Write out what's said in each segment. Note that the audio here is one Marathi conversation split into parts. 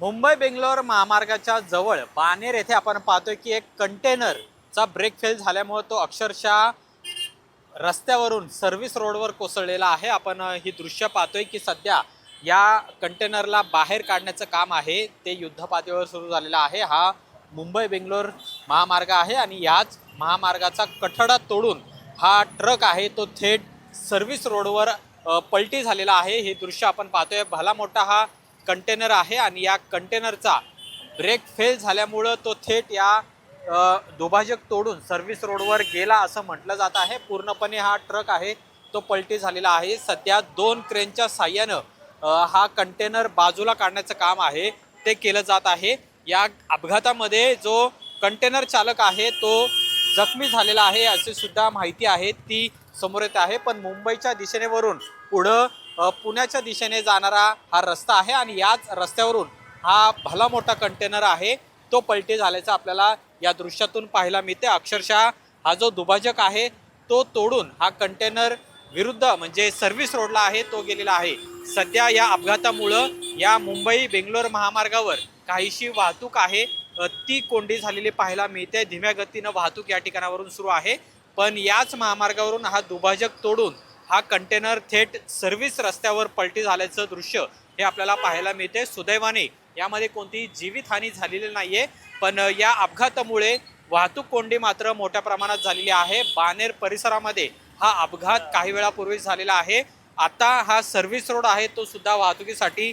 मुंबई बेंगलोर महामार्गाच्या जवळ बानेर येथे आपण पाहतोय की एक कंटेनरचा ब्रेक फेल झाल्यामुळे तो अक्षरशः रस्त्यावरून सर्व्हिस रोडवर कोसळलेला आहे। आपण ही दृश्य पाहतोय की सध्या या कंटेनरला बाहेर काढण्याचं काम आहे ते युद्धपातळीवर सुरू झालेलं आहे। हा मुंबई बेंगलोर महामार्ग आहे आणि याच महामार्गाचा कठडा तोडून हा ट्रक आहे तो थेट सर्व्हिस रोडवर पलटी झालेला आहे। हे दृश्य आपण पाहतोय। भला मोठा हा कंटेनर आहे आणि या कंटेनरचा ब्रेक फेल झाल्यामुळं तो थेट या दुभाजक तोडून सर्व्हिस रोडवर गेला असं म्हटलं जात आहे। पूर्णपणे हा ट्रक आहे तो पलटी झालेला आहे। सध्या 2 क्रेनच्या साहाय्यानं हा कंटेनर बाजूला काढण्याचं काम आहे ते केलं जात आहे। या अपघातामध्ये जो कंटेनर चालक आहे तो जखमी झालेला आहे अशी सुद्धा माहिती आहे ती समोर येत आहे। पण मुंबईच्या दिशेने वरून पुढं पुण्याच्या दिशेने जाणारा हा रस्ता आहे आणि याच रस्त्यावरून हा भला मोठा कंटेनर आहे तो पलटी झाल्याचं आपल्याला या दृश्यातून पाहायला मिळते। अक्षरशः हा जो दुभाजक आहे तो तोडून हा कंटेनर विरुद्ध म्हणजे सर्व्हिस रोडला आहे तो गेलेला आहे। सध्या या अपघातामुळं या मुंबई बेंगलोर महामार्गावर काहीशी वाहतूक आहे ती कोंडी झालेली पाहायला मिळते। धीम्या गतीनं वाहतूक या ठिकाणावरून सुरू आहे। पण याच महामार्गावरून हा दुभाजक तोडून हा कंटेनर थेट सर्व्हिस रस्त्यावर पलटी झाल्याचं दृश्य हे आपल्याला पाहायला मिळते। सुदैवाने यामध्ये कोणतीही जीवितहानी झालेली नाहीये, पण या अपघातामुळे वाहतूक कोंडी मात्र मोठ्या प्रमाणात झालेली आहे। बानेर परिसरामध्ये हा अपघात काही वेळापूर्वी झालेला आहे। आता हा सर्व्हिस रोड आहे तो सुद्धा वाहतुकीसाठी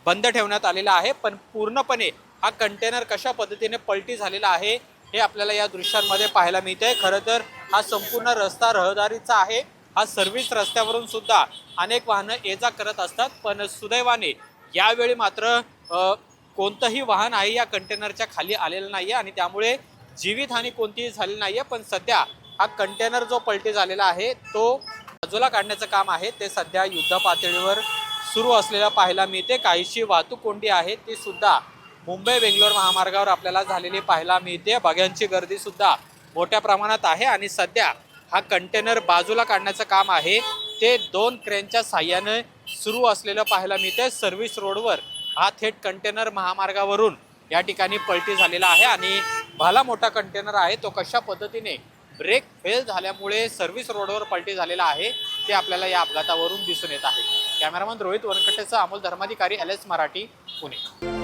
बंद ठेवण्यात आलेला आहे। पण पूर्णपणे हा कंटेनर कशा पद्धतीने पलटी झालेला आहे हे आपल्याला या दृश्यांमध्ये पाहायला मिळते। खरं तर हा संपूर्ण रस्ता रहदारीचा आहे। हा सर्व्हिस रस्त्यावरून सुद्धा अनेक वाहनं ये जा करत असतात, पण सुदैवाने यावेळी मात्र कोणतंही वाहन आहे या कंटेनरच्या खाली आलेलं नाहीये आणि त्यामुळे जीवितहानी कोणतीही झाली नाहीये। पण सध्या हा कंटेनर जो पलटी झालेला आहे तो बाजूला काढण्याचं काम आहे ते सध्या युद्ध पातळीवर सुरू असलेलं पाहायला मिळते। काहीशी वाहतूक कोंडी आहे ती सुद्धा मुंबई बेंगलोर महामार्गावर आपल्याला झालेली पाहायला मिळते। बघ्यांची गर्दी सुद्धा मोठ्या प्रमाणात आहे आणि सध्या हा कंटेनर बाजूला काढण्याचं काम आहे ते 2 क्रेनच्या साहाय्याने सुरू असलेलं पाहायला मिळते। सर्व्हिस रोडवर हा थेट कंटेनर महामार्गावरून या ठिकाणी पलटी झालेला आहे आणि भला मोठा कंटेनर आहे तो कशा पद्धतीने ब्रेक फेल झाल्यामुळे सर्व्हिस रोडवर पलटी झालेला आहे ते आपल्याला या अपघातावरून दिसून येत आहे। कॅमेरामन रोहित वनकटेचा अमोल धर्माधिकारी, LS मराठी, पुणे।